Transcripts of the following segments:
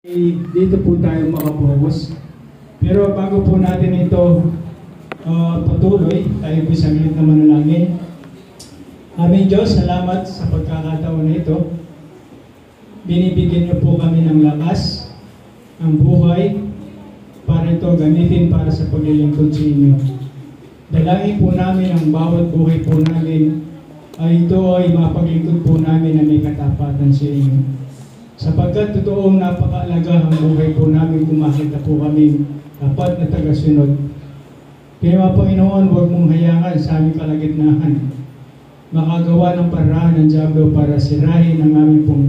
Dito po tayo makapokus. Pero bago po natin ito patuloy, tayo po saglit na manalangin. Aming Diyos, salamat sa pagkakataon na ito. Binibigyan niyo po kami ng lakas, ang buhay, para ito gamitin para sa paglilingkod sa inyo. Dalangin po namin ang bawat buhay po namin ay ito ay mapaglingkod po namin na may katapatan sa inyo. Sapagkat totoong napakaalaga ang buhay po namin kung makita po kami dapat na tagasunod. Kaya Panginoon, huwag mong hayangan sa aming kalagitnaan. Makagawa ng paraan ng Diablo para sirahin ang aming pong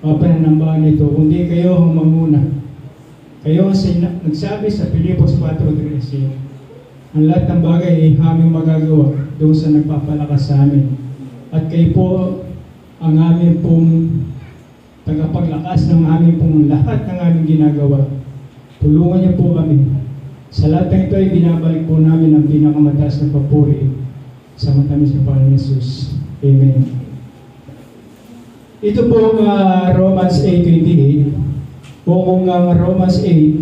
pananambahan nito. Kundi kayo ang mamuna. Kayo ang nagsabi sa Pilipos 4:13, ang lahat ng bagay ay aming magagawa doon sa nagpapalakas sa amin. At kayo po ang aming pong tagapaglakas ng aming pong lahat ng aming ginagawa. Tulungan niyo po kami. Sa lahat ng ito ay binabalik po namin ang pinakamataas na papuri sa matamis na Panginoon Jesus. Amen. Ito po ang Romans 8:28. O kung ang Romans 8,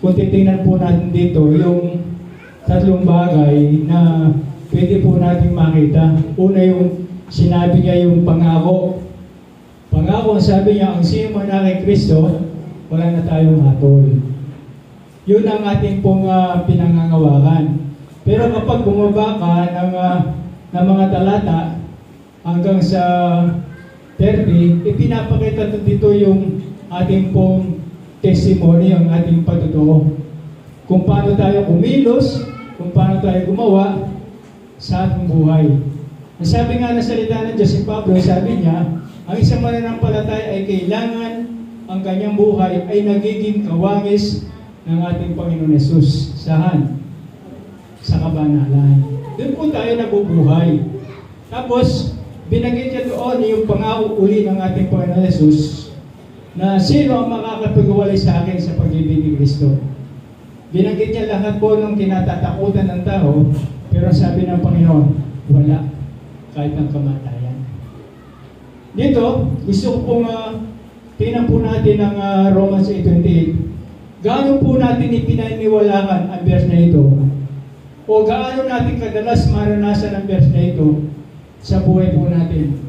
kung titingnan po natin dito, yung tatlong bagay na pwede po natin makita. Una yung sinabi niya yung pangako. Pangako, sabi niya, ang sino man na kay Kristo, wala na tayong hatol. Yun ang ating pong pinangangawakan. Pero kapag bumaba ka ng mga talata hanggang sa 30, ipinapakita dito yung ating pong testimony, ang ating patutuo. Kung paano tayo kumilos, kung paano tayo gumawa sa ating buhay. Ang sabi nga na salita ng Diyos, si Pablo, sabi niya, ang isang mananampalataya ay kailangan ang kanyang buhay ay nagiging kawangis ng ating Panginoon Jesus. Saan? Sa kabanalan. Doon po tayo nabubuhay. Tapos, binanggit niya doon yung pangako uli ng ating Panginoon Jesus na sino ang makakapag-uwalay sa akin sa pag-ibig ni Kristo. Binanggit niya lahat po ng kinatatakutan ng tao, pero sabi ng Panginoon, wala, kahit ng kamatayan. Dito, gusto ko pong tingnan po natin ang Romans 8:28. Gaano po natin ipinaniwalaan ang verse na ito? O gaano natin kadalas maranasan ang verse na ito sa buhay po natin?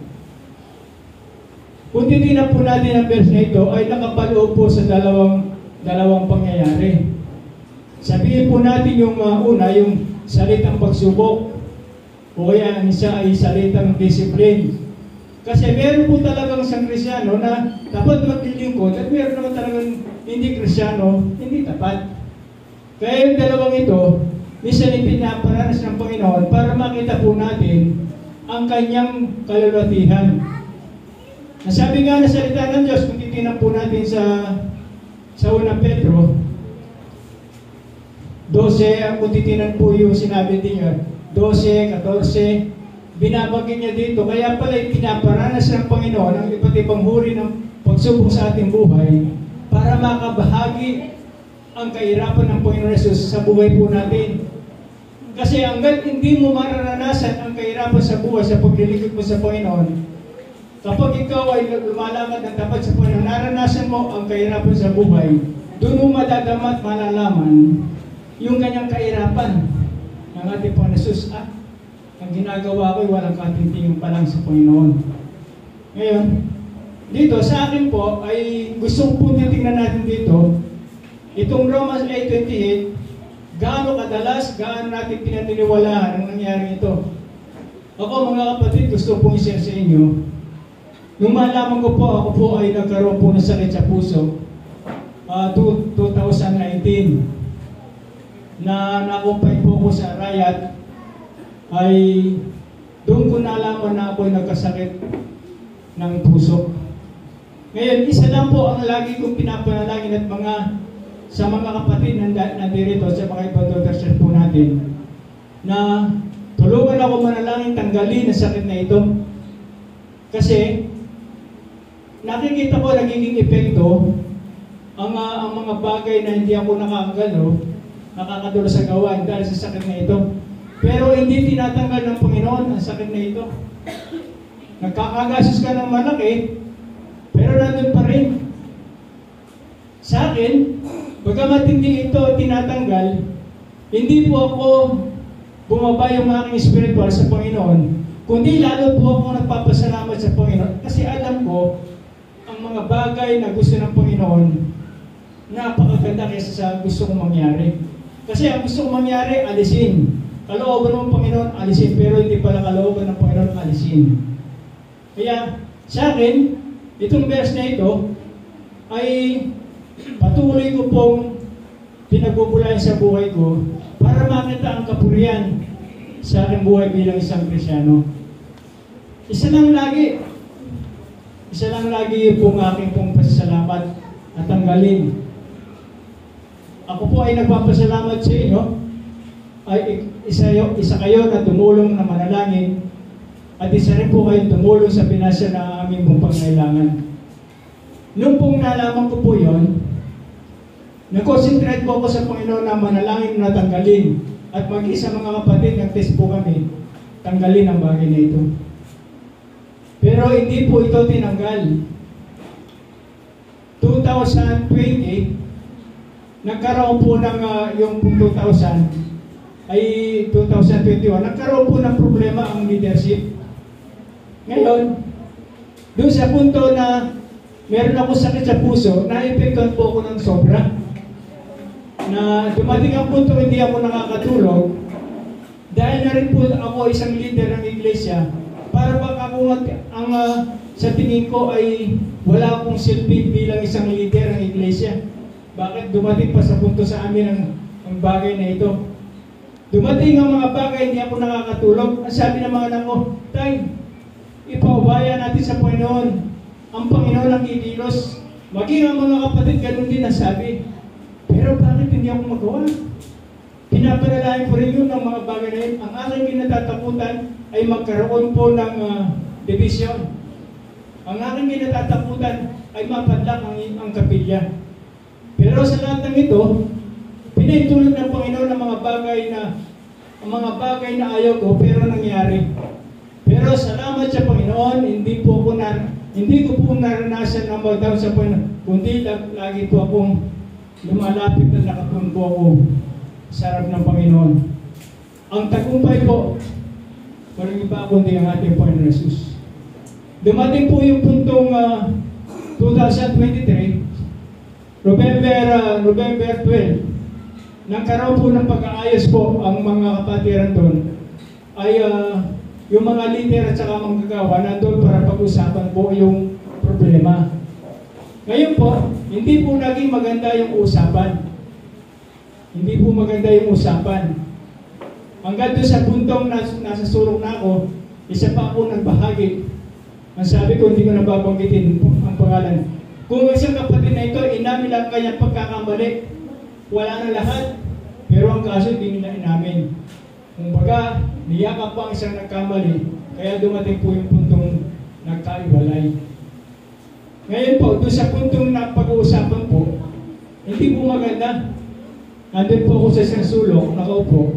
Kung titignan po natin ang verse na ito, ay nakapaloob po sa dalawang pangyayari. Sabihin po natin yung una, yung salitang pagsubok, o kaya ang isa ay salitang discipline. Kasi meron po talagang isang Krisyano na dapat maglilingkod at meron naman talagang hindi Krisyano, hindi tapat. Kaya yung dalawang ito, minsan ipinaparanas ng Panginoon para makita po natin ang kanyang kalulatihan. Nasabi nga na salita ng Diyos, kung titignan po natin sa unang Pedro 12, kung titignan po yung sinabi niya, 12, 14, binabagay niya dito, kaya pala pinaparanas ng Panginoon ang iba't ibang huri ng pagsubok sa ating buhay para makabahagi ang kahirapan ng Panginoon Jesus sa buhay po natin. Kasi hanggat hindi mo mararanasan ang kahirapan sa buhay sa paglilingkod mo sa Panginoon, kapag ikaw ay lumalakad ng tapat sa Panginoon, naranasan mo ang kahirapan sa buhay, doon mo madadama at malalaman yung kanyang kahirapan ng ating Panginoon Jesus. Ang ginagawa ko ay walang katintingin pa lang sa Panginoon. Ngayon, dito sa akin po ay gusto po titingnan natin dito itong Romans 8:28, gaano kadalas, gaano natin pinaniniwalaan ang nangyari ito. Ako mga kapatid, gusto pong i-share sa inyo. Nung malaman ko po, ako po ay nagkaroon po ng sakit sa puso 2019 na nakumpay po ko sa riot, ay doon ko nalaman na ako nagkasakit ng puso. Ngayon, isa lang po ang lagi kong pinapanalangin at sa mga kapatid na dirito sa mga ibang church po natin na tulungan ako manalangin tanggalin ang sakit na ito. Kasi nakikita ko nagiging epekto ang mga bagay na hindi ako nakakadalo sa gawain dahil sa sakit na ito. Pero hindi tinatanggal ng Panginoon ang sakit na ito. Nagkakagastos ka ng malaki, pero nandun pa rin. Sa akin, bagamat hindi ito tinatanggal, hindi po ako bumaba yung aking spiritual sa Panginoon, kundi lalo po ako nagpapasalamat sa Panginoon kasi alam ko ang mga bagay na gusto ng Panginoon napakaganda kaysa sa gusto kong mangyari. Kasi ang gusto kong mangyari, alisin. Kalooban ng Panginoon, alisin. Pero hindi pala kalooban ng Panginoon, alisin. Kaya sa akin, itong verse na ito ay patuloy ko pong pinagbubulayan sa buhay ko para makita ang kapurihan sa aking buhay bilang isang Kristyano. Isa lang lagi pong aking pong pasasalamat at tanggalin. Ako po ay nagpapasalamat sa inyo, ay isa kayo na tumulong na manalangin, at isa rin po kayong tumulong sa pinasya na aming pong pangailangan. Nung pong nalaman ko po yon, nag-concentrate po ako sa Panginoon na manalangin na tanggalin, at mag-isa mga kapatid, nag-test po kami, tanggalin ang bagay na ito. Pero hindi po ito tinanggal. 2020, nagkaroon po ng yung 2000 ay 2021, nagkaroon po ng problema ang leadership. Ngayon, doon sa punto na meron ako sakit sa puso, na-epektuhan po ako ng sobra. Na dumating ang punto hindi ako nakakatulog dahil na rin po ako isang leader ng iglesia. Para baka ako sa tingin ko ay wala akong silbi bilang isang leader ng iglesia. Bakit dumating pa sa punto sa amin ang bagay na ito? Dumating ang mga bagay, hindi ako nakakatulog. Ang sabi ng mga anak ko, Tay, ipaubaya natin sa Panginoon. Ang Panginoon ang kikilos. Maging ang mga kapatid, ganun din ang sabi. Pero bakit hindi ako magawa? Pinapanalangin ko rin yun ng mga bagay na yun. Ang aking kinatatakutan ay magkaroon po ng division. Ang aking kinatatakutan ay mapadlak ang kapilya. Pero sa lahat ng ito, pinahintulot ng Panginoon ng mga bagay na ayaw ko, pero nangyari. Pero salamat sa Panginoon, hindi ko po naranasan na mag-down sa Panginoon, kundi lagi po akong lumalapit at nakatumbo ako sa harap ng Panginoon. Ang tagumpay po, walang iba kundi ang ating Panginoon Jesus. Dumating po yung puntong 2023, November 12, nagkaroon po ng pag-aayos po ang mga kapatiran doon, ay yung mga leader at saka manggagawa nandun para pag-usapan po yung problema. Ngayon po, hindi po naging maganda yung usapan. Hindi po maganda yung usapan. Hanggang doon sa puntong nasa sulok na ako, isa pa ako nagbahagi. Ang sabi ko, hindi ko nababanggitin ang pangalan. Kung isang kapatid na ito, inamin lang kanyang pagkakamali, wala na lahat. Pero ang kaso, hindi nila inamin. Kung baga, niyakap pa ang isang nagkamali, kaya dumating po yung puntong nagkaiwalay. Ngayon po, doon sa puntong napag-uusapan po, hindi po maganda. Nandun po ako sa isang sulok, nakaupo.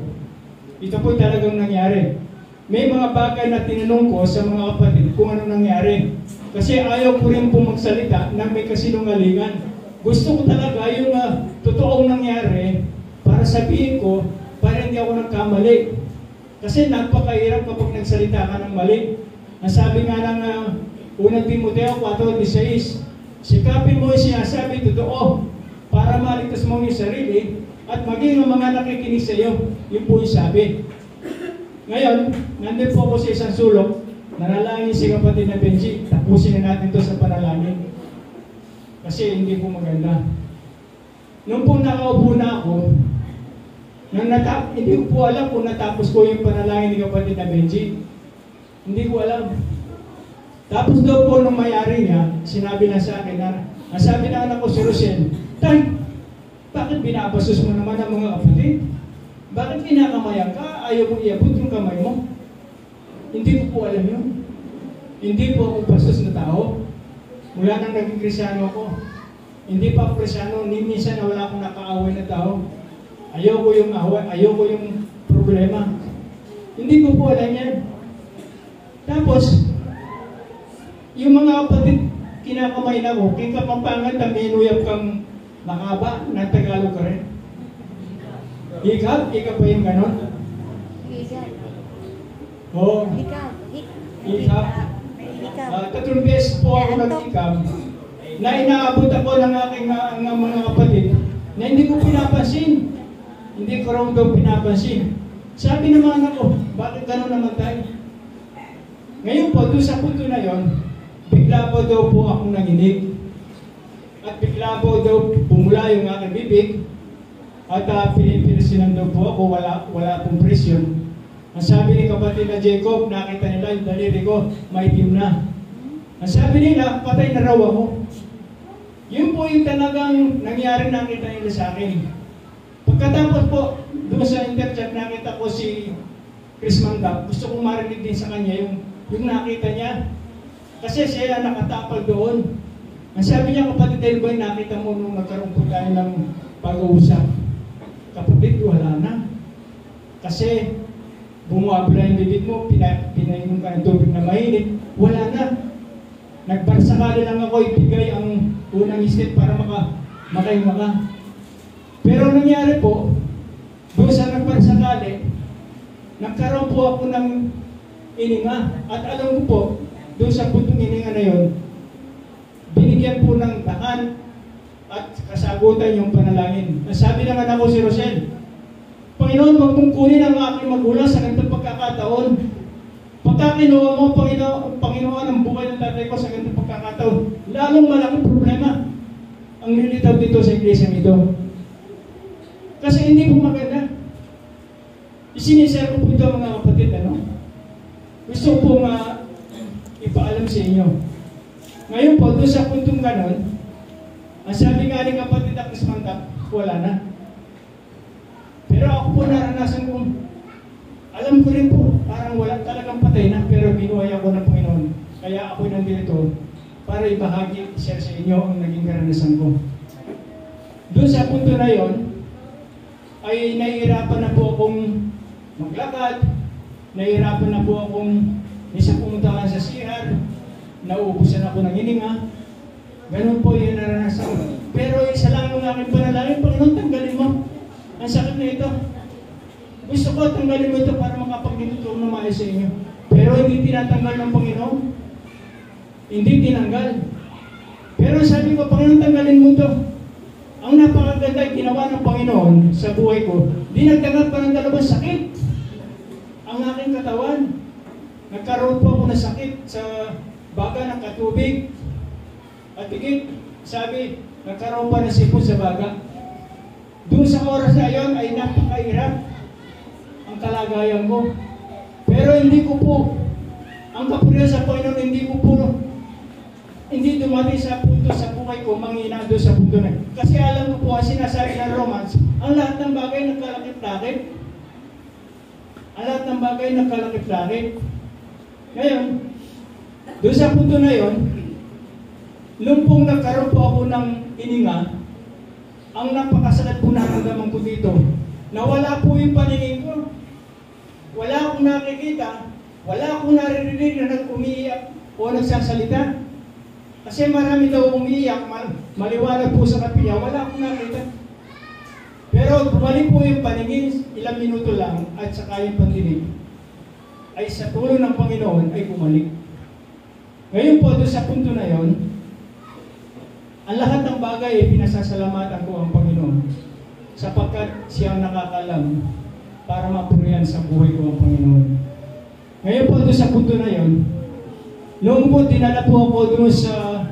Ito po talagang nangyari. May mga bagay na tinanong ko sa mga kapatid kung ano nangyari. Kasi ayaw ko rin po magsalita na may kasinungalingan. Gusto ko talaga yung totoong nangyari para sabihin ko, para hindi ako nagkamali. Kasi napakahirap kapag nagsalita ka ng mali. Ang sabi nga ng unang Timoteo 4:16, sikapin mo yung sinasabi totoo para maligtas mo yung sarili at maging ang mga nakikinig sa iyo. Yun po yung sabi. Ngayon, nandun po ako sa isang sulok, nanalangin si kapatid na Benji, tapusin na natin to sa panalangin. Kasi hindi po maganda. Nung po nakaupo na ako, hindi ko po alam kung natapos ko yung panalangin ni kapatid na Benji. Hindi ko alam. Tapos daw po nung may-ari niya, sinabi na sa akin na, ang sabi na anak ko si Rosel, Tay, bakit binabasos mo naman ang mga kapatid? Bakit kinakamayan ka? Ayaw mo iabot yung kamay mo? Hindi ko po alam yun. Hindi po ako bastos na tao. Mula nang naging Kristyano ako, hindi pa ako Kristyano, minsan na wala akong nakaaway na tao. Ayaw ko yung away, ayaw ko yung problema. Hindi ko po alam yan. Tapos, yung mga kapatid, kinakamay na ko, king kapampangan, taminuyap kang Makaba, na Tagalog ka rin. Hikab? Hikab ba yung ganon? Oo. Hikab. Hikab. Tatlong beses po ako nag-hikab na inaabot ako ng aking mga kapatid na hindi ko pinapansin. Hindi ko raw daw pinapansin. Sabi ng mga anak ko, bakit gano'n naman tayo? Ngayon po, doon sa punto na yon, bigla po daw po akong nanginig. At bigla po daw bumula yung aking bibig. At pinipirsinan daw po ako, wala pong presyon. Ang sabi ni kapatid na Jacob, nakita nila yung daliri ko, maitim na. Ang sabi nila, patay na raw ako. Yun po yung talagang nangyari, nakita nila sa akin. Pagkatapos po, doon sa interchat, nakita ko si Chris Mangap. Gusto kong marinig din sa kanya yung nakita niya. Kasi siya nakatapal doon. Ang sabi niya, kapatid Delboy, nakita mo nung nagkaroon po tayo ng pag-uusap. Kapatid, wala na. Kasi bumuabla yung bibig mo, pinainom ka ng tubig na mainit, wala na. Nagbarsakali lang ako ibigay ang unang step para makaima ka. Pero nangyari po, doon sa nagbarsakali, nagkaroon po ako ng ininga. At alam ko po, doon sa puntong ininga na yon, binigyan po ng daan at kasagutan yung panalangin. Sabi ng anak ko si Rosel, Panginoon, huwag mong kunin ang aking magulang sa ganitong pagkakataon. Pagka kinuha mo, Panginoon, ang buhay ng tatay ko sa ganitong pagkakataon, lalong malaking problema ang nilitaw dito sa iglesia nito. Kasi hindi po maganda. Isinisare ko po ito mga kapatid, gusto ko po ipaalam sa inyo. Ngayon po, doon sa puntong ganon, ang sabi nga ni kapatid Akis Mangkap, wala na. Pero ako po naranasan kong, alam ko rin po, parang wala talagang patay na, pero binuhay ako ng Panginoon. Kaya ako nandito para ibahagi, share sa inyo ang naging karanasan ko. Doon sa punto na yon, ay nahihirapan na po akong maglakad, nahihirapan na po akong minsan pumunta ka sa CR, nauubusan ako ng hininga. Ganun po yung naranasan ko. Pero isa lang ang aking panalangin, Panginoon, tanggalin mo ang sakit na ito. Gusto ko tanggalin mo ito para makapag-tutulong na maayos sa inyo. Pero hindi tinatanggal ng Panginoon. Hindi tinanggal. Pero sabi ko, Panginoon, tanggalin mo ito. Ang napakaganda ay ginawa ng Panginoon sa buhay ko. Dinagdagan pa ng dalawang sakit ang aking katawan. Nagkaroon po ako ng sakit sa baga ng katubig. At higit, sabi, nagkaroon pa ng sipon sa baga. Doon sa oras na yon ay napakahirap ang kalagayan ko. Pero hindi ko po, ang kapurihan sa Panginoon, hindi dumating sa punto sa buhay ko, manghina doon sa punto na. Kasi alam ko po, ang sinasabi ng Romans, ang lahat ng bagay nagkalakip-lakip. Ang lahat ng bagay nagkalakip-lakip. Ngayon, doon sa punto na yon, nung pong nagkaroon po ako ng ininga, ang napakasakit po naramdaman ko dito, nawala po yung paningin ko. Wala akong nakikita, wala akong naririnig na nag-umiiyak o nagsasalita. Kasi marami daw umiiyak, maliwanag po sa kapilya, wala akong nakita. Pero bumalik po yung paningin, ilang minuto lang, at saka yung pandinig, ay sa tulong ng Panginoon ay bumalik. Ngayon po, doon sa punto na yon, ang lahat ng bagay ay pinasasalamatan ko ang Panginoon sapagkat siya ang nakakalam para mapurihan sa buhay ko ang Panginoon. Ngayon po doon sa punto na yon, noong po dinala po ako doon sa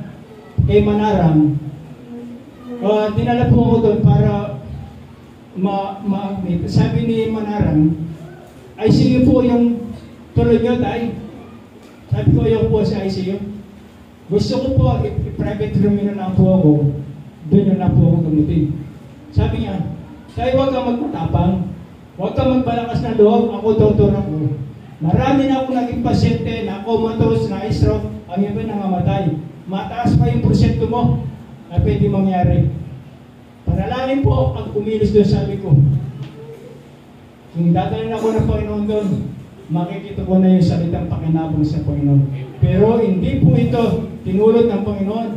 kay Manarang, dinala po ako doon para ma-admit. Sabi ni Manarang, ICU po yung tuloy nyo tayo. Sabi ko, ayaw po sa ICU. Gusto ko po, i-private room na lang po ako, doon na po ako gamutin. Sabi niya, tayo huwag kang magmatapang, huwag kang magbalakas ng loob, ako doktor ako. Marami na ako naging pasyente na comatose, na stroke, ang iba nangamatay. Mataas pa yung porsyento mo na pwede mangyari. Panalangin po ang kumilos doon, sabi ko. Kung dadalhin ako ng Panginoon doon, makikita ko na yung salitang pakinabang sa Panginoon. Pero hindi po ito tinulot ng Panginoon.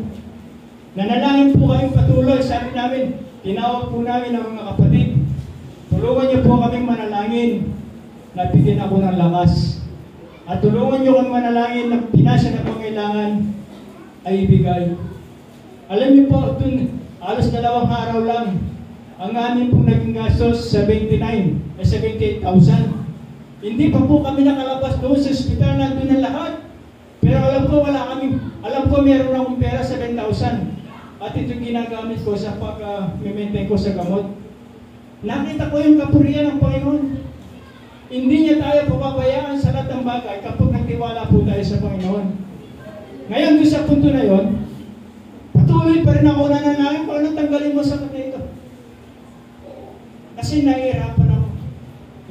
Nanalangin po kayong patuloy. Sabi namin, tinawag po namin ang mga kapatid. Tulungan niyo po kaming manalangin na bigyan ako ng lakas. At tulungan niyo kami manalangin na pinasya na pangailangan ay ibigay. Alam niyo po, dun, alos 2 araw lang, ang amin pong naging gastos, 78,000. Hindi pa po kami nakalabas doon sa ospital, nandun na lahat. Pero alam ko, alam ko meron akong pera, 7,000. At ito ginagamit ko sa pag-maintain ko sa gamot. Nakita ko yung kapurihan ng Panginoon. Hindi niya tayo papabayaan sa lahat ng bagay kapag nagtiwala po tayo sa Panginoon. Ngayon, doon sa punto na yon, patuloy pa rin ako nananangin, Panginoon, tanggalin mo sa kanya ito. Kasi nahihirapan ako.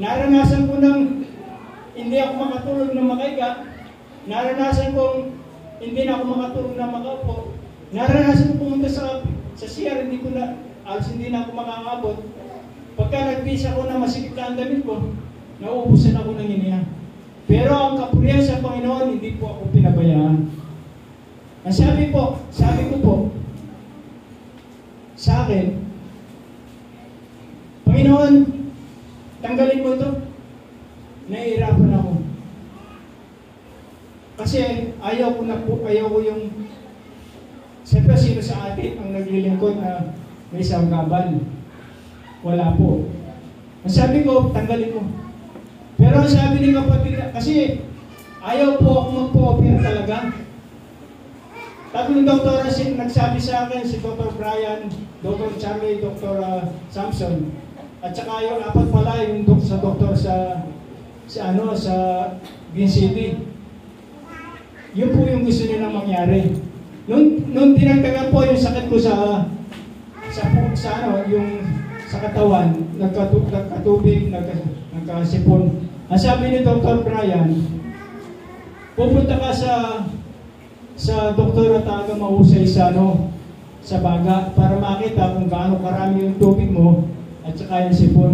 Naranasan ko ng hindi ako makatulog na makaiga. Naranasan kong hindi na ako makatulog na makaupo. Naranasan ko pumunta sa CR, alas hindi na ako makakabot. Pagka nag-visa ko na masikip na ang damit ko, nauubusan ako ng iniya. Pero ang kapurihan sa Panginoon, hindi po ako pinabayaan. Ang sabi ko po, sa akin, Panginoon, tanggalin mo ito. Nahihirapan ako. Kasi ayaw ko yung siyempre sino sa atin ang naglilingkod na may isang kabal. Wala po. Ang sabi ko, tanggalin mo. Pero ang sabi ni kapatid, kasi ayaw po ako magpo-opera talaga. Tatlong doktor na nagsabi sa akin, si Dr. Brian, Dr. Charlie, Dr. Samson, at saka yung 4 pala yung doktor sa Green City. Yun po yung gusto nilang mangyari. Nung dinagdagan po yung sakit ko sa katawan, nagkatubig, nagkasipon. Ang sabi ni Dr. Brian, pupunta ka sa doktor na talaga mahusay sa baga para makita kung gaano karami yung tubig mo at saka yung sipon.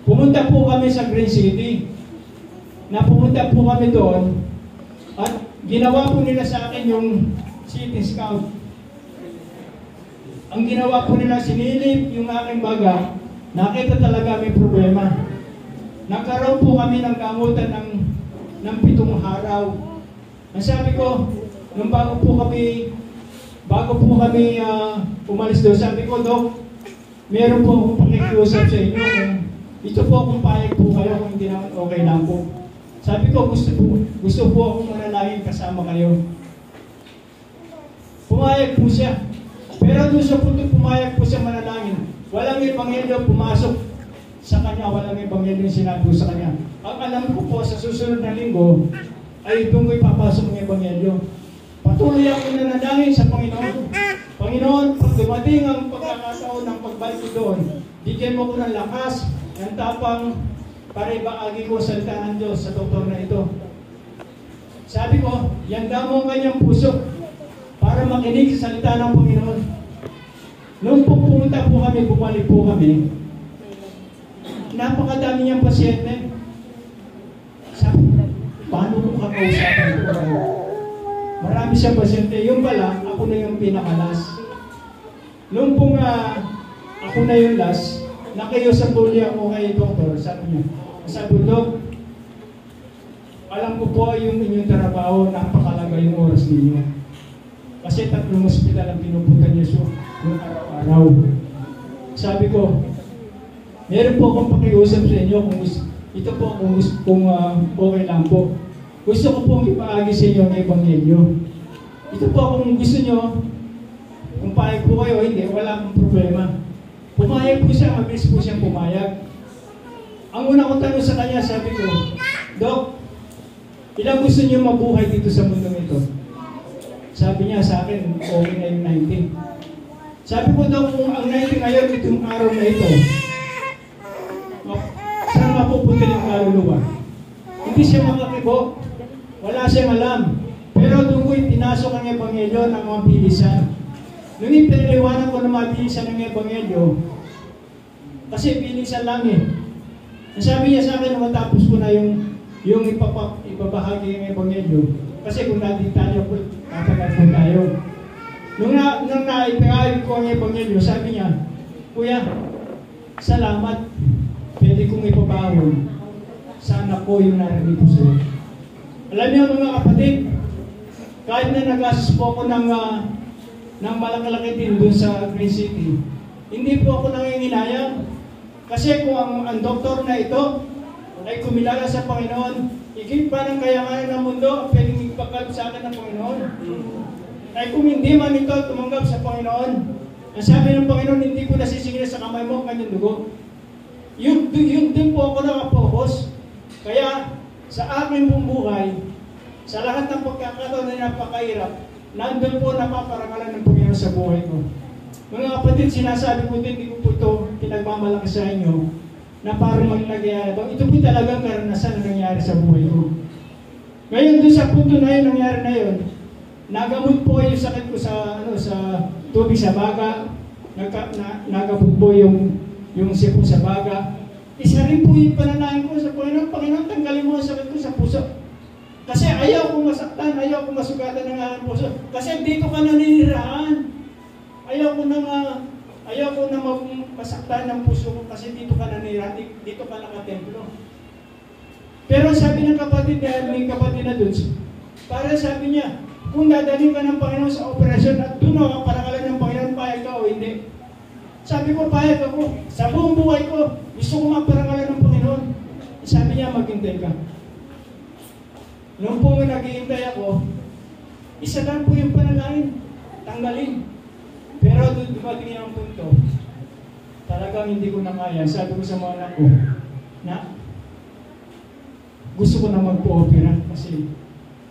Pumunta po kami sa Green City. Napumunta po kami doon at ginawa po nila sa akin yung CT scout. Ang ginawa po nila, sinilip yung aking baga, nakita talaga may problema. Nagkaroon po kami ng gamutan ng 7 araw. Ang sabi ko, nung bago po kami umalis doon, sabi ko, Dok, meron po akong pakikiusap sa inyo kung ito po kung payag po kayo, kung hindi naman okay lang po. Sabi ko, gusto po akong manalangin kasama kayo. Pumayag po siya. Pero doon sa punto pumayag po siya manalangin, walang ebanghelyo pumasok sa kanya, walang ebanghelyo sinabi ko sa kanya. Ang alam ko po sa susunod na linggo, ay doon ko ipapasok ng ebanghelyo. Patuloy ako nanalangin sa Panginoon. Panginoon, pag dumating ang pagkakataon ng pagbalik ko doon, bigyan mo ko ng lakas, ng tapang, para ibaagi ko salita ng Diyos sa doktor na ito. Sabi ko, yanda mo ang kanyang puso para makinig sa salita ng Panginoon. Nung pupunta po kami, bumalik po kami, napakadami niyang pasyente. Sabi, paano ko kakausapin ko kayo? Marami siyang pasyente. Yung pala, ako na yung pinakalas. Nung pong ako na yung last, nakiusap ulit ako kay doktor. Sabi, Dok, alam ko po yung inyong trabaho, napakalaga yung oras ninyo. Kasi 3 ospital ang pinupunta niyo yung araw-araw. Sabi ko, meron po akong pakiusap sa inyo kung ito po kung okay lang po. Gusto ko pong ipaagi sa inyo ang ebanghelyo. Ito po kung gusto nyo, kung payag po kayo, hindi, wala akong problema. Pumayag po siya, mabilis po siyang pumayag. Ang una kong tanong sa kanya, sabi ko, Dok, ilang gusto niyo mabuhay dito sa mundong ito? Sabi niya sa akin, okay na yung 19. Sabi ko, Dok, kung ang 19 ngayon, itong araw na ito, saan mapupunta yung kaluluwa? Hindi siya makakibo, wala siyang alam. Pero doon ko pinasok ang ebanghelyo ng mga bilisan. Nung ipinaliwanag ko na mabilisan ng ebanghelyo, kasi bilisan lang eh. Sabi niya sa akin, matapos ko na yung ibabahagi ng ebanghelyo. Kasi kung natin tayo, tatagal po tayo. Nung naipahayag ko ang Ebanghelyo, sabi niya, Kuya, salamat. Pwede kong ipabawon. Sana ko yung narinig ko sa'yo. Alam niyo mga kapatid, kahit na nag-assist po ako ng malaki-laki din doon sa Green City, hindi po ako nanginginayang. Kasi kung ang doktor na ito ay kumilala sa Panginoon, higit pa ng kayanganan ng mundo ang pwedeng ipagkalap sa akin ng Panginoon. Ay kung hindi man ito tumanggap sa Panginoon, ang sabi ng Panginoon, hindi ko nasisingil sa kamay mo ang kanyang dugo. Yun din po ako nakapokus. Kaya sa aking pong buhay, sa lahat ng pagkakataon na napakahirap, nandun po napaparangalan ng Panginoon sa buhay ko. Mga kapatid, sinasabi ko din, hindi ko po ito pinagmamalaki sa inyo na parang nangyayari. Ito po talagang karanasan na nangyari sa buhay ko. Ngayon, doon sa punto na yun, nangyari na yun, nagamot po yung sakit ko sa tubig sa baga, nagamot po yung sipon sa baga. Isa rin po yung pananahin ko sa Panginoon, Panginoon, tanggalin mo ang sakit ko sa puso. Kasi ayaw kong masaktan, ayaw kong masugatan ng aking puso. Kasi dito ka naninirahan. Ayaw ko na masaktan ng puso ko kasi dito ka naninirahan, dito ka nakatemplo. Pero sabi ng kapatid niya, may kapatid na dun, para sabi niya, kung dadalhin ka ng Panginoon sa operasyon at doon ang parangalan ng Panginoon, payag ka o hindi. Sabi ko, payag ako. Sa buong buhay ko, gusto ko maparangalan ng Panginoon. Sabi niya, maghintay ka. Noong po naghihintay ako, isa lang po yung panalangin, tanggalin. Pero doon dumating ang punto, talagang hindi ko na kaya. Sabi ko sa mga anak ko, na gusto ko na magpo-opera kasi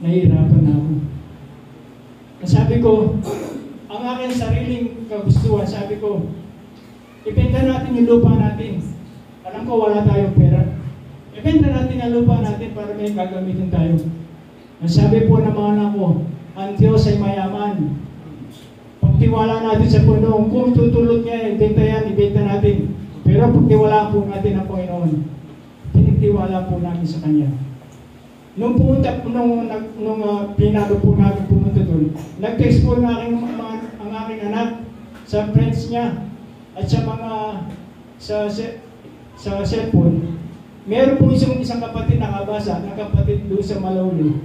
nahihirapan na ako. Sabi ko, ang aking sariling kagustuhan, sabi ko, ibenta natin yung lupa natin. Alam ko wala tayong pera. Ibenta natin ang lupa natin para may gagamitin tayo. Sabi po ng mga anak ko, ang Diyos ay mayaman. Pagtiwala natin sa Panginoon, kung tutulog niya, ibenta yan, ibenta natin. Pero pagtiwala po natin ang Panginoon, pinagtiwala po namin sa Kanya. Nung pumunta po, nung pinado po namin pumunta doon, nag-text po ang aking anak sa friends niya at sa mga sa cellphone. Meron po isang kapatid nakabasa, na kapatid doon sa Malauli.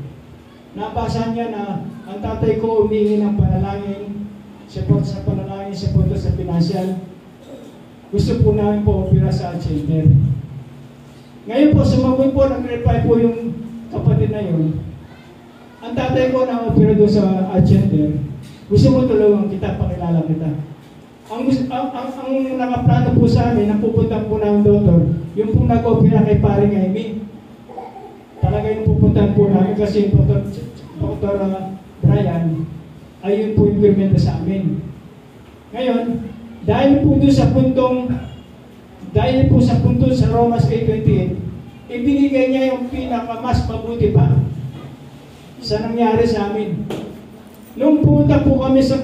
Nabasa niya na ang tatay ko humingi ng panalangin, support sa panalangin, support sa financial. Gusto po namin po opera sa center. Ngayon po, sumagot po, nag-reply po yung kapatid na yun. Ang tatay ko na opera doon sa center, gusto mo tulungan kita, pakilala kita. Ang nakaplano po sa amin, napupunta po ng doktor, yung po nag-opera kay paring Amy. Talaga yung pupuntahan po namin kasi Dr. Brian, ayun po yung permita sa amin. Ngayon, dahil po sa punto sa Romans 8:28, ibinigay niya yung pinaka-mas mabuti pa sa nangyari sa amin. Nung pumunta po kami sa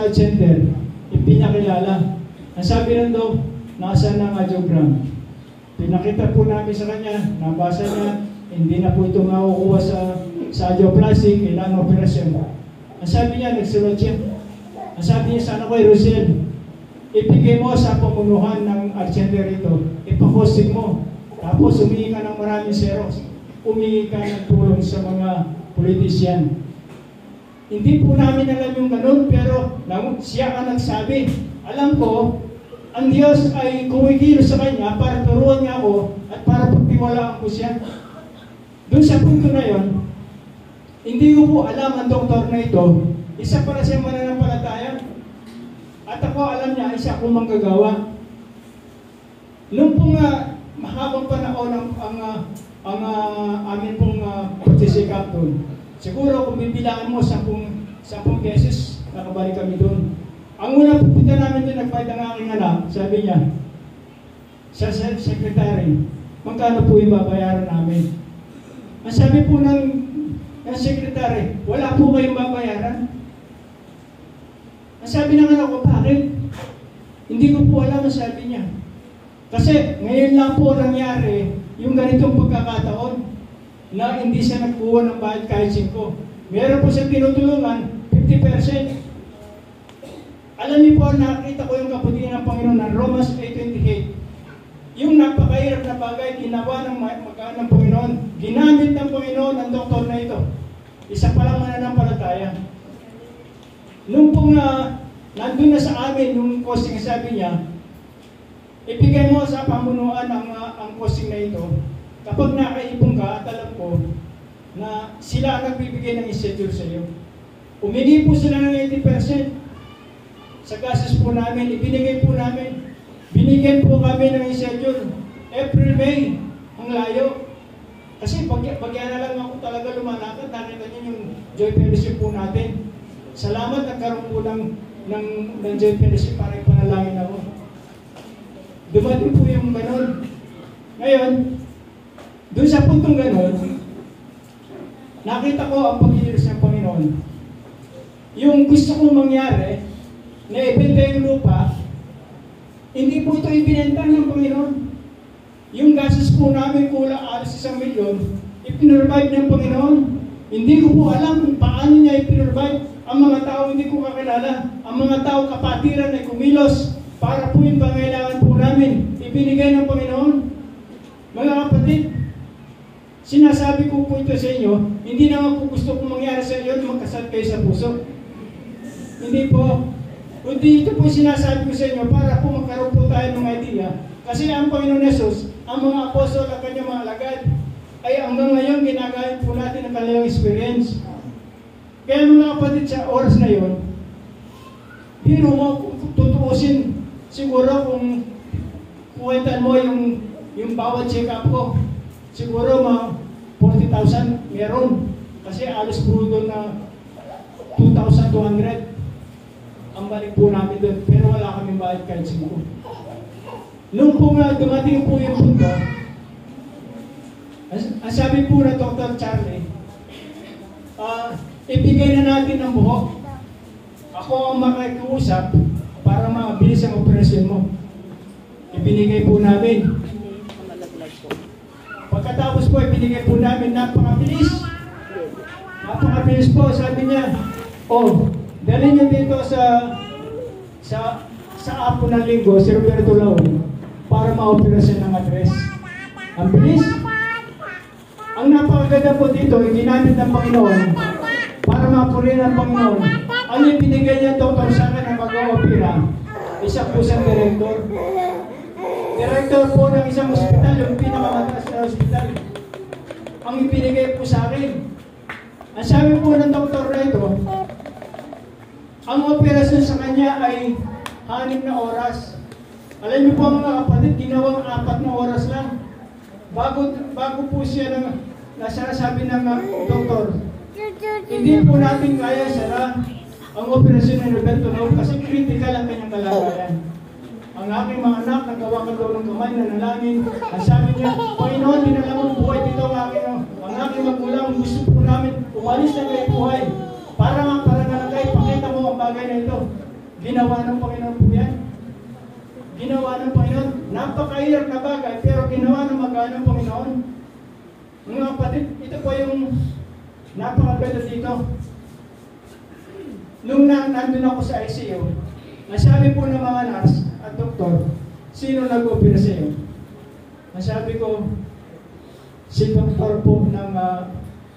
center, ipinakilala. Ang sabi ng daw, nasa ng angiogram. Pinakita po namin sa kanya, nabasa niya, hindi na po ito makukuha sa angioplasty, kailangan operasyon. Ang sabi niya, nagsulat siya. Ang sabi niya sa anak ko, Rosel, ibigay mo sa pamunuhan ng center ito, ipakosting mo. Tapos humingi ka ng maraming xerox. Humingi ka ng tulong sa mga politician. Hindi po namin alam yung ganun, pero siya ang nagsabi. Alam ko, ang Diyos ay kumikilos sa kanya para turuan niya ako at para pagtiwalaan ko siya. Doon sa punto na yon, hindi ko po alam ang doktor na ito, isa para siyang mananampalataya. At ako alam niya, isa akong manggagawa. Noong pong mahabang panahon ang amin pong pagsisikap doon, siguro kung bibilangan mo 10 beses, nakabalik kami doon. Ang una pupunta namin doon, nagpahit ang aking anak, sabi niya, sa secretary, magkano po yung babayaran namin? Ang sabi po ng secretary, wala po kayong babayaran. Ang sabi ng anak ko, bakit? Hindi ko po alam ang sabi niya. Kasi ngayon lang po nangyari yung ganitong pagkakataon na hindi siya nagkuha ng bayad kahit 5. Meron po siyang tinutulungan, 50%. Alam niyo po, nakita ko yung kabutihan ng Panginoon ng Romans 8:28. Yung napakahirap na bagay, ginawa ng Panginoon. Ginamit ng Panginoon ang doktor na ito. Isa pa lang mananampalataya. Nung po nandun na sa amin yung posting, sabi niya, ibigay mo sa pamunuan ang posting na ito. Kapag nakaipon ka, at alam ko na sila ang nagbibigay ng schedule sa iyo. Umingi po sila ng 80%. Sa gastos po namin, ibinigay po namin. Binigyan po kami ng schedule. April, May, ang layo. Kasi bagyan na lang ako talaga lumalakad. Nakita niyo yung Joy Fellowship po natin. Salamat, nagkaroon po ng Joy Fellowship para ipanalangin ako. Dumating po yung ganon. Ngayon, doon sa puntong ganon, nakita ko ang pag-iilis ng Panginoon. Yung gusto kong mangyari, na ibenta yung lupa, hindi po ito ibinenta ng Panginoon. Yung gastos po namin kulang alas 1 milyon, ipinrovide ng Panginoon. Hindi ko po alam kung paano niya ipinrovide. Ang mga tao hindi ko kakilala. Ang mga tao kapatiran ay kumilos para po yung pangailangan po namin. Ibinigay ng Panginoon. Mga kapatid, sinasabi ko po ito sa inyo, hindi naman po gusto kong mangyari sa inyo na magkasal kayo sa puso. Hindi po. Kundi ito po sinasabi ko sa inyo para po magkaroon po tayo ng idea. Kasi ang Panginoon Jesus, ang mga apostol at kanyang mga alagad, ay hanggang ngayon ginagamit po natin ang kanilang experience. Kaya mga kapatid, sa oras na yon, biro mo, tutuusin, siguro kung kuwentan mo yung bawat check-up ko, siguro mga 40,000 meron. Kasi alos bruto na 2,200 ang balik po namin doon, pero wala kaming bayad kahit siguro. Nung po dumating po yung punto, ang sabi po na Dr. Charlie, ibigay na natin ang buhok. Ako ang makikiusap para mabilis ang operasyon mo. Ibinigay po namin. Pagkatapos po, ibinigay po namin, napakabilis. Napakabilis po, sabi niya, dalhin niyo dito sa apo ng linggo, si Roberto Laon, para ma-operasyon ng address. Ang bilis. Ang napakaganda po dito, ginamit ng Panginoon para mapurihan ng Panginoon. Ano yung binigay niya doktor sa akin na mag-o-opera? Isa po siyang director. Director po ng isang ospital, yung pinakamataas na ospital. Ang ibinigay po sa akin. Ang sabi po ng doktor na ito, ang operasyon sa kanya ay 6 na oras. Alam niyo po mga kapatid, ginawang 4 na oras lang. Bago po siya nasasabi ng doktor, hindi po natin kaya sara ang operasyon ng Roberto Laon kasi critical ang kanyang kalagayan. Ang aking mga anak, nagawa ka daw ng kamay na nalangin. Ang sabi niya, Panginoon, dinala mo buhay dito ang aking magulang. Gusto po namin umalis na kayo buhay. Para nangalagay, pakita mo ang bagay na ito. Ginawa ng Panginoon po yan. Ginawa ng Panginoon. Napakahirap na bagay, pero ginawa ng ng Panginoon. Mga kapatid, ito po yung napakaganda dito. Nung nandun ako sa ICU, nasabi po ng mga nurse at doktor, sino nag-opera sa iyo? Nasabi ko, si doktor po ng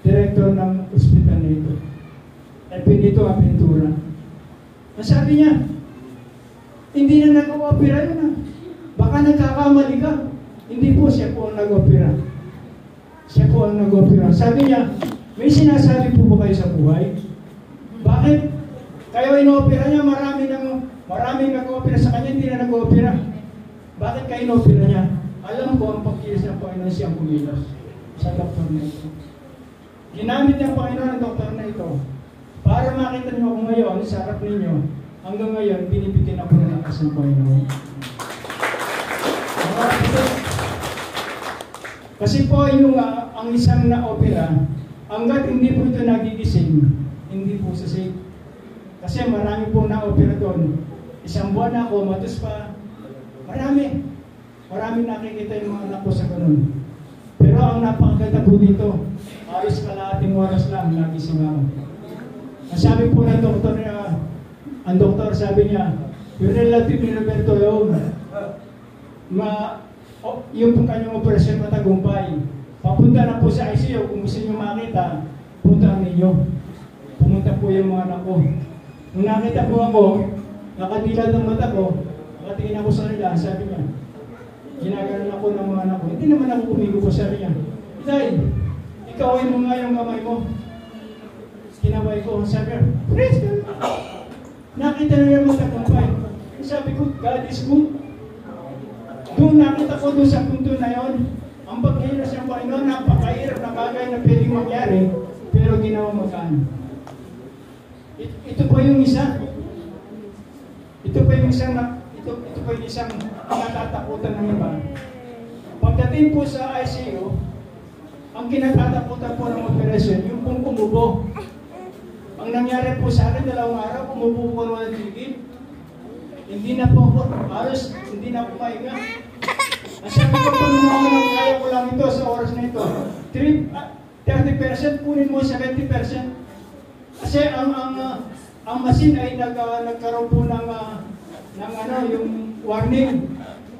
director ng ospital nito. Benito Aventura. Nasabi niya, hindi na nag-opera yun . Baka nagkakamali ka. Hindi po, siya po ang nag-opera. Siya po ang nag-opera. Sabi niya, may sinasabi po ba kayo sa buhay? Bakit? Kayo ino-opera niya, maraming nag-opera sa kanya, hindi na nag-opera. Bakit kayo ino-opera niya? Alam ko ang pagkilos ng Panginoon siyang kumilos sa doktor na ito. Ginamit ng Panginoon ang doktor na ito para makita niyo ako ngayon sa harap ninyo. Hanggang ngayon, binibigyan ako ng lakas ng Panginoon. Kasi po yung ang isang na-opera, hanggat hindi po ito nagigising, hindi po sasig. Kasi marami po na-opera doon. Isang buwan na ako, matos pa. Marami. Maraming nakikita yung mga anak ko sa ganun. Pero ang napakaganda po dito, ayos kalahating oras lang, nagising ako. Ang sabi po ng doktor na ang doktor sabi niya, yung relative ni Roberto yung pong kanyang operasyon matagumpay. Papunta na po sa ICU, kung gusto niyo makita, puntaan ninyo. Pumunta po yung mga anak ko. Nung nakita po ako, nakadilat ng mata ko, nakatingin ako sa nila, sabi niya, ginaganon ako ng mga anak ko. Hindi naman ako umigo po, sabi niya, Itay, ikawin mo nga yung kamay mo. Kinaway ko, sabi niya, praise God. Nakita na yung matagumpay. Sabi ko, God is good. Doon nakita ko doon sa punto na yon, ang pagkilos ng Panginoon, napakahirap na bagay na pwedeng mangyari, pero ginawa magaan. Ito po yung isa. Ito po yung isang kinatatakutan ng iba. Pagdating po sa ICU, ang kinatatakutan po ng operasyon, yung pong kumubo. Ang nangyari po sa akin, 2 araw, kumubo ko ng tigil. Hindi na po ako, halos hindi na ako mainga. Ang sabi ko po nung kaya ko lang ito sa oras na ito, 30%, kunin mo 70%. Kasi ang machine ay nagkaroon po ng yung warning.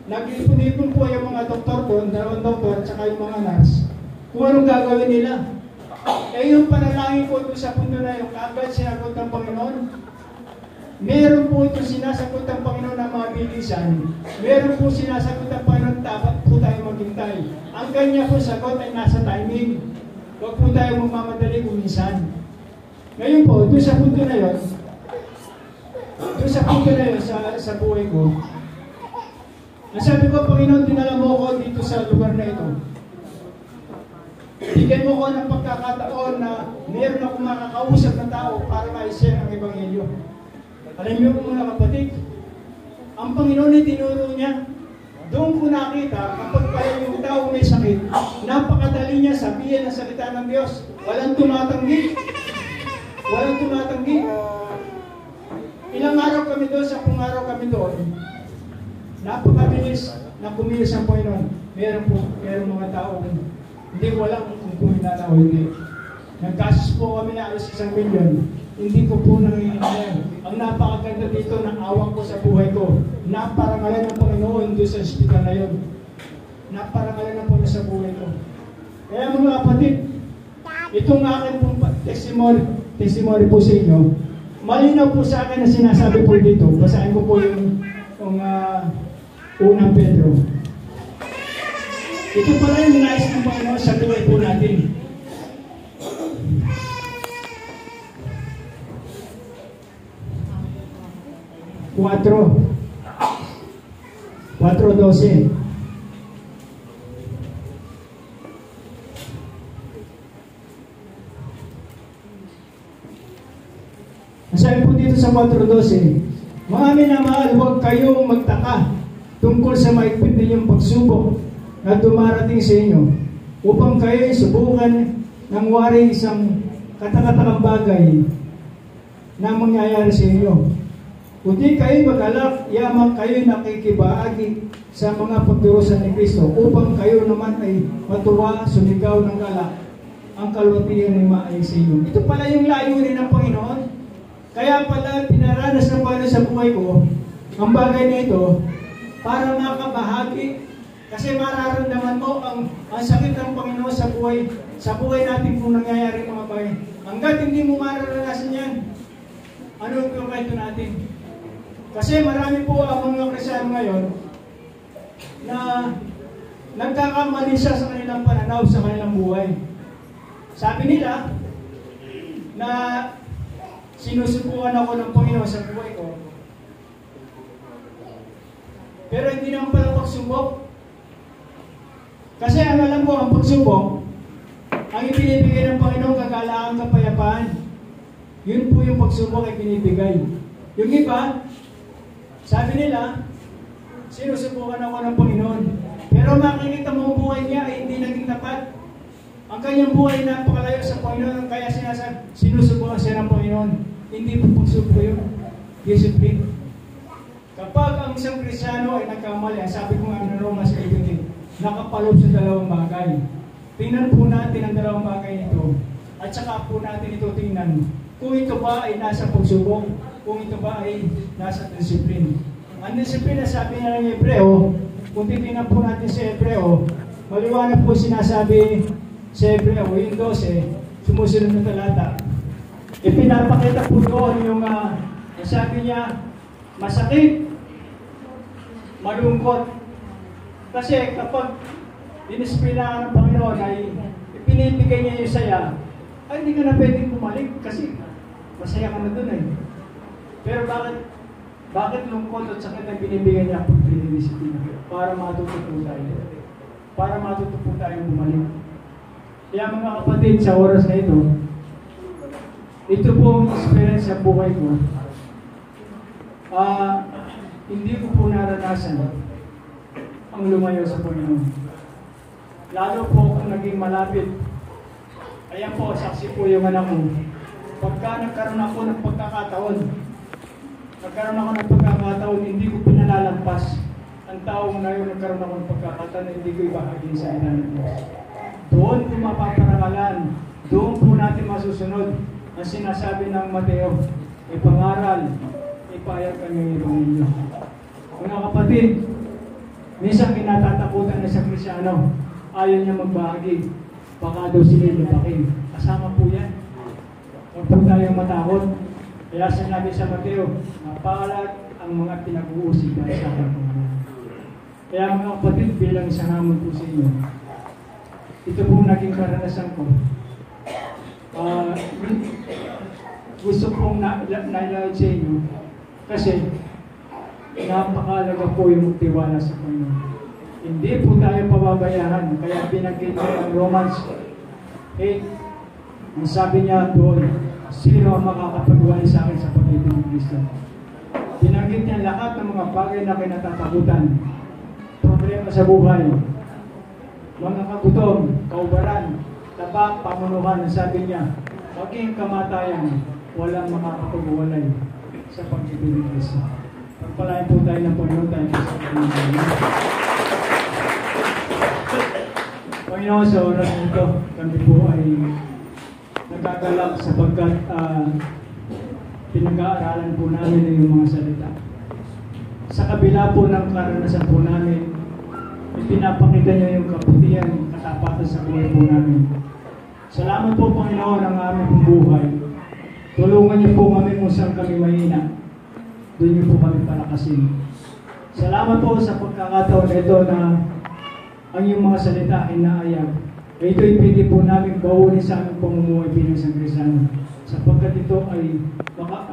Nag-ipon-ipon po yung mga doktor po, 2 doktor at saka yung mga nurse, kung anong gagawin nila. Yung panalangin po ito sa punto na yung kaagad sinagot ng Panginoon. Meron po ito sinasagot ng Panginoon ng mga bilisan. Meron po sinasagot ng Panginoon, dapat po tayo maghintay. Ang kanya po sagot ay nasa timing. Huwag po tayo magmamadali kung minsan. Ngayon po, doon sa punto na yun, sa buhay ko, nasabi ko, Panginoon, dinala mo ako dito sa lugar na ito. Bigyan mo ko ng pagkakataon na meron akong makakausap na tao para ma-share ang Ebanghelyo. Alam niyo po mga kapatid, ang Panginoon ay tinuro niya. Doon ko nakita, kapag pala yung tao may sakit, napakadali niya sabihin ang salita ng Diyos. Walang tumatanggi. Walang tumatanggi. Ilang araw kami doon, 10 araw kami doon. Napakabilis na kumilos ang Panginoon. Meron mga tao, hindi ko alam kung kuminala o hindi. Nagkasos po kami na alas 1 milyon. Hindi ko po nangyayari. Ang napakaganda dito ng awang ko sa buhay ko. Naparangalan ng Panginoon doon sa hospital na yun. Naparangalan ng Panginoon sa buhay ko. Kaya mga kapatid, itong akin pong testimony po sa inyo, malinaw po sa akin na sinasabi po dito. Basahin ko po yung unang Pedro. Ito pala yung nais ng Panginoon sa buhay po natin. 4:12. Sabi po dito sa 4:12, mga minamahal, huwag kayong magtaka tungkol sa maigpit ninyong pagsubok na dumarating sa inyo upang kayo subukan ng wari isang katakatakang bagay na mangyayari sa inyo. Kundi kayo mag-alak, yamang kayo nakikibaagi sa mga pagdurusan ni Kristo upang kayo naman ay matuwa, sumigaw ng galak ang kalwatihan ni maayos sa inyo. Ito pala yung layunin ng Panginoon. Kaya pala pinaranas ng Panginoon sa buhay ko ang bagay na ito para makabahagi. Kasi mararamdaman mo ang sakit ng Panginoon sa buhay natin kung nangyayari mga bagay. Hanggat hindi mo mararanasan yan, ano yung kwento natin? Kasi marami po ang mga Kristiyano ngayon na nagkakamali siya sa kanilang pananaw, sa kanilang buhay. Sabi nila na sinusubukan ako ng Panginoon sa buhay ko. Pero hindi naman pala pagsubok. Kasi ang alam ko, ang pagsubok, ang ibinibigay ng Panginoon, kagalaang kapayapaan. Yun po yung pagsubok ay binibigay. Yung iba, sabi nila, sinusubukan ako ng Panginoon. Pero makikita mo ang buhay niya ay hindi naging tapat. Ang kanyang buhay na napakalayo sa Panginoon, kaya sinusubukan siya ng Panginoon. Hindi po pagsubok yun. Discipline. Kapag ang isang Kristiyano ay nagkamali, sabi ko nga ng Romans 8:20, nakapalob sa 2 bagay. Tingnan po natin ang 2 bagay nito. At saka po natin ito tingnan. Kung ito ba ay nasa pagsubok kung ito ba ay nasa disiplina. Ang disiplina, sabi nga ng Hebreo, kung titingnan po natin sa Hebreo, maliwanag po sinasabi sa Hebreo, yung 12, sumusunod na talata. Ipinapakita po doon yung sabi niya, masakit, malungkot. Kasi kapag dinispina ng Panginoon ay ipinibigay niya yung saya, ay hindi ka na pwedeng bumalik kasi masaya ka na doon eh. Pero bakit lungkot at sakit ang binibigay niya pag dinidisiplina? Para matuto po tayo. Para matuto po tayong bumalik. Kaya mga kapatid, sa oras na ito po ang experience sa buhay ko. Hindi ko po naranasan ang lumayo sa Panginoon. Lalo po kung naging malapit. Ayan po, saksi po yung anak ko. Pagka nagkaroon ako ng pagkakataon, hindi ko pinalalampas ang taong na yun nagkaroon ako ng pagkakataon na hindi ko ibahagi sa inanin mo. Doon po mapaparangalan, doon po natin masusunod ang sinasabi ng Mateo, ipangaral, ipayag ang Ebanghelyo. Mga kapatid, minsan kinatatakutan na sa Kristyano, ayaw niya magbahagi, baka daw sila lupakin. Kasama po yan. Huwag po tayong matakot. Kaya sinabi sa Mateo, mapalad ang mga pinag-uusig dahil sa aking pangalan. Kaya mga kapatid, bilang isang hamon po sa inyo, ito po naging karanasan ko. Gusto kong nailalagay sa inyo kasi napakalaga po yung tiwala sa Panginoon. Hindi po tayo pababayaran. Kaya binanggit ko ang Romans 8. Ang sabi niya doon, sino ang makakapagwali sa akin sa pag-ibig ng Kristo? Binanggit niya lahat ng mga bagay na kinatatakutan. Problema sa buhay, mga kagutom, kaubaran, tabak, pamunuhan. Sabi niya, maging kamatayan, walang makakapagwalay sa pag-ibig ng Kristo. Pagpalain po tayo ng Panginoon tayo sa Panginoon. Panginoon, sa oras nito, kami po ay nagagalak sapagkat pinag-aaralan po namin yung mga salita. Sa kabila po ng karanasan po namin, ipinapakita niyo yung kabutihan, katapatan sa buhay po namin. Salamat po, Panginoon, ang aming buhay. Tulungan niyo po kami kung saan kami mahina. Doon niyo po kami palakasin. Salamat po sa pagkakataon na ito na ang iyong mga salita ay naayag. Ito'y pwede po namin bawunin sa aming pamumuhay bilang isang Kristiyano. Sapagkat ito ay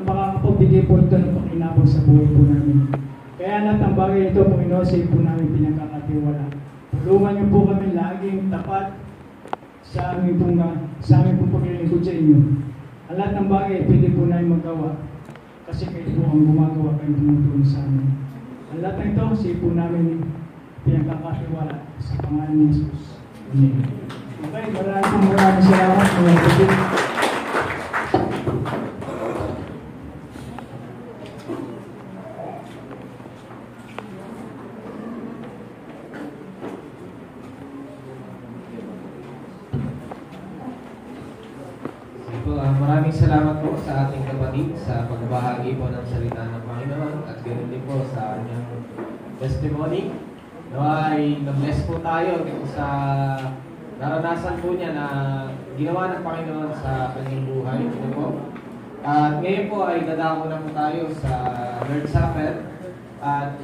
makakapagbigay po ito ng pakinabang sa buhay po namin. Kaya lahat ng bagay ito, Panginoon, sa iyo po namin pinagkakatiwala. Tulungan niyo po kami laging tapat sa aming pong paglilingkod sa inyo. Ang lahat ng bagay pwede po namin magawa. Kasi kayo po ang gumagawa, kayo tumutulong sa amin. Ang lahat ng ito, sa iyo po namin pinagkakatiwala sa pangalan ni Jesus. Amen. Okay, maraming salamat mga kapatid. Maraming salamat po sa ating kapatid sa pagbahagi po ng salita ng Panginoon at ganoon din po sa kanyang testimony. Ay na-bless po tayo sa naranasan po niya na ginawa ng Panginoon sa kanyang buhay. At ngayon po ay dadako na po tayo sa Lord's Supper. At